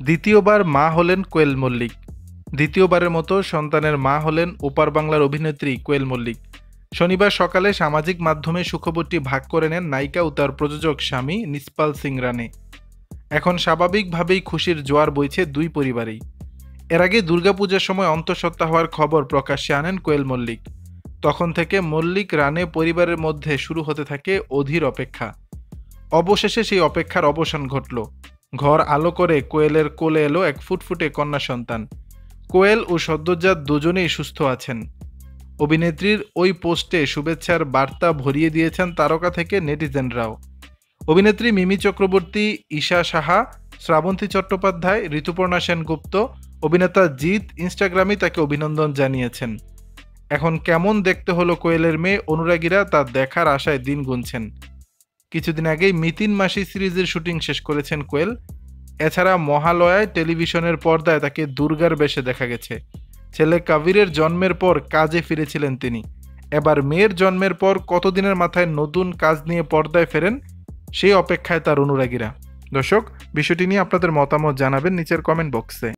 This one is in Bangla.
দ্বিতীয়বার মা হলেন কোয়েল মল্লিক। দ্বিতীয়বারের মতো সন্তানের মা হলেন ওপার বাংলার অভিনেত্রী কোয়েল মল্লিক। শনিবার সকালে সামাজিক মাধ্যমে সুখবরটি ভাগ করে নেন নায়িকা ও তার প্রযোজক স্বামী নিসপাল সিং রানে। এখন স্বাভাবিকভাবেই খুশির জোয়ার বইছে দুই পরিবারেই। এর আগে দুর্গাপূজার সময় অন্তঃসত্ত্বা হওয়ার খবর প্রকাশ্যে আনেন কোয়েল মল্লিক। তখন থেকে মল্লিক রানে পরিবারের মধ্যে শুরু হতে থাকে অধীর অপেক্ষা। অবশেষে সেই অপেক্ষার অবসান ঘটল। ঘর আলো করে কোয়েলের কোলে এলো এক ফুটফুটে কন্যা সন্তান। কোয়েল ও সদ্যোজাত দুজনেই সুস্থ আছেন। অভিনেত্রীর ওই পোস্টে শুভেচ্ছার বার্তা ভরিয়ে দিয়েছেন তারকা থেকে নেটিজেনরাও। অভিনেত্রী মিমি চক্রবর্তী, ঈশা সাহা, শ্রাবন্তী চট্টোপাধ্যায়, ঋতুপর্ণা সেনগুপ্ত, অভিনেতা জিৎ ইনস্টাগ্রামে তাকে অভিনন্দন জানিয়েছেন। এখন কেমন দেখতে হলো কোয়েলের মেয়ে, অনুরাগীরা তা দেখার আশায় দিন গুনছেন। কিছুদিন আগেই মিতিন মাসি সিরিজের শুটিং শেষ করেছেন কোয়েল। এছাড়া মহালয়ায় টেলিভিশনের পর্দায় তাকে দুর্গার বেশে দেখা গেছে। ছেলে কাবিরের জন্মের পর কাজে ফিরেছিলেন তিনি। এবার মেয়ের জন্মের পর কতদিনের মাথায় নতুন কাজ নিয়ে পর্দায় ফেরেন, সেই অপেক্ষায় তার অনুরাগীরা। দর্শক, বিষয়টি নিয়ে আপনাদের মতামত জানাবেন নিচের কমেন্ট বক্সে।